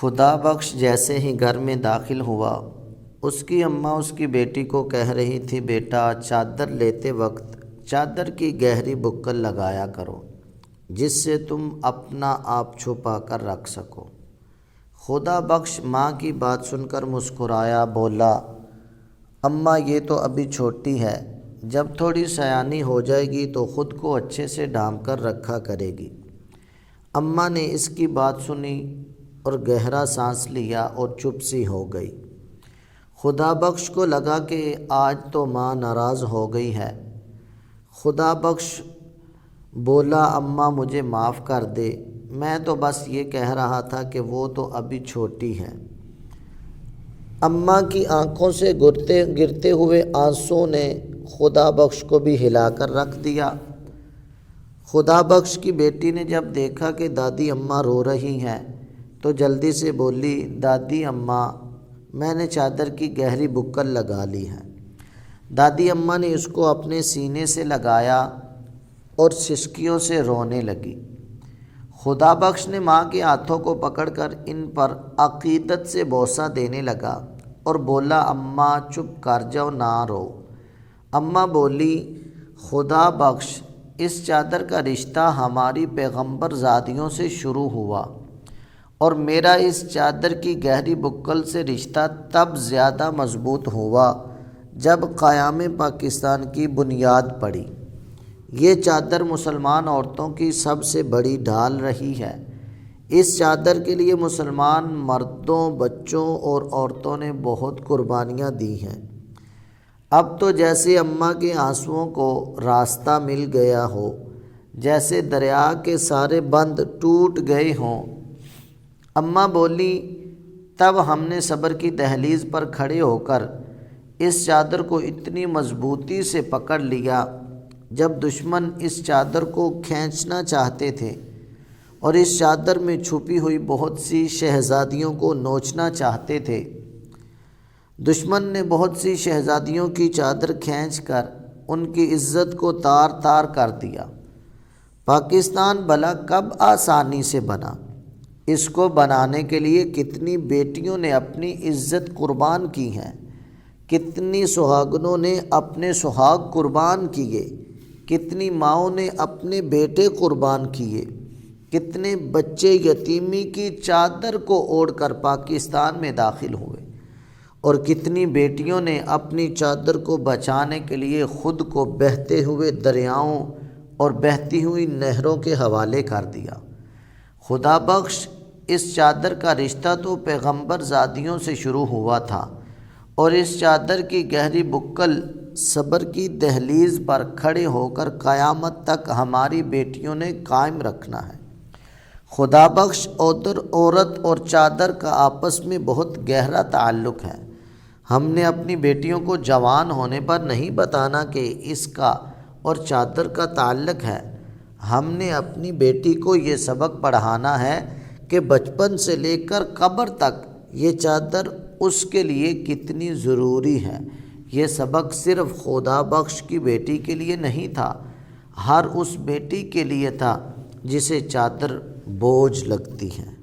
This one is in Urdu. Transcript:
خدا بخش جیسے ہی گھر میں داخل ہوا، اس کی اماں اس کی بیٹی کو کہہ رہی تھی، بیٹا چادر لیتے وقت چادر کی گہری بکل لگایا کرو جس سے تم اپنا آپ چھپا کر رکھ سکو۔ خدا بخش ماں کی بات سن کر مسکرایا، بولا، اماں یہ تو ابھی چھوٹی ہے، جب تھوڑی سیانی ہو جائے گی تو خود کو اچھے سے ڈھانپ کر رکھا کرے گی۔ اماں نے اس کی بات سنی اور گہرا سانس لیا اور چپ سی ہو گئی۔ خدا بخش کو لگا کہ آج تو ماں ناراض ہو گئی ہے۔ خدا بخش بولا، اماں مجھے معاف کر دے، میں تو بس یہ کہہ رہا تھا کہ وہ تو ابھی چھوٹی ہے۔ اماں کی آنکھوں سے گرتے ہوئے آنسوں نے خدا بخش کو بھی ہلا کر رکھ دیا۔ خدا بخش کی بیٹی نے جب دیکھا کہ دادی اماں رو رہی ہیں تو جلدی سے بولی، دادی اماں میں نے چادر کی گہری بکل لگا لی ہے۔ دادی اماں نے اس کو اپنے سینے سے لگایا اور سسکیوں سے رونے لگی۔ خدا بخش نے ماں کے ہاتھوں کو پکڑ کر ان پر عقیدت سے بوسہ دینے لگا اور بولا، اماں چپ کر جاؤ، نہ رو۔ اماں بولی، خدا بخش اس چادر کا رشتہ ہماری پیغمبر زادیوں سے شروع ہوا اور میرا اس چادر کی گہری بکل سے رشتہ تب زیادہ مضبوط ہوا جب قیام پاکستان کی بنیاد پڑی۔ یہ چادر مسلمان عورتوں کی سب سے بڑی ڈھال رہی ہے۔ اس چادر کے لیے مسلمان مردوں، بچوں اور عورتوں نے بہت قربانیاں دی ہیں۔ اب تو جیسے اماں کے آنسوؤں کو راستہ مل گیا ہو، جیسے دریا کے سارے بند ٹوٹ گئے ہوں۔ اماں بولی، تب ہم نے صبر کی دہلیز پر کھڑے ہو کر اس چادر کو اتنی مضبوطی سے پکڑ لیا جب دشمن اس چادر کو کھینچنا چاہتے تھے اور اس چادر میں چھپی ہوئی بہت سی شہزادیوں کو نوچنا چاہتے تھے۔ دشمن نے بہت سی شہزادیوں کی چادر کھینچ کر ان کی عزت کو تار تار کر دیا۔ پاکستان بھلا کب آسانی سے بنا؟ اس کو بنانے کے لیے کتنی بیٹیوں نے اپنی عزت قربان کی ہیں، کتنی سہاگنوں نے اپنے سہاگ قربان کیے، کتنی ماؤں نے اپنے بیٹے قربان کیے، کتنے بچے یتیمی کی چادر کو اوڑھ کر پاکستان میں داخل ہوئے اور کتنی بیٹیوں نے اپنی چادر کو بچانے کے لیے خود کو بہتے ہوئے دریاؤں اور بہتی ہوئی نہروں کے حوالے کر دیا۔ خدا بخش اس چادر کا رشتہ تو پیغمبر زادیوں سے شروع ہوا تھا اور اس چادر کی گہری بکل صبر کی دہلیز پر کھڑے ہو کر قیامت تک ہماری بیٹیوں نے قائم رکھنا ہے۔ خدا بخش عورت اور چادر کا آپس میں بہت گہرا تعلق ہے۔ ہم نے اپنی بیٹیوں کو جوان ہونے پر نہیں بتانا کہ اس کا اور چادر کا تعلق ہے۔ ہم نے اپنی بیٹی کو یہ سبق پڑھانا ہے کہ بچپن سے لے کر قبر تک یہ چادر اس کے لیے کتنی ضروری ہے۔ یہ سبق صرف خدا بخش کی بیٹی کے لیے نہیں تھا، ہر اس بیٹی کے لیے تھا جسے چادر بوجھ لگتی ہے۔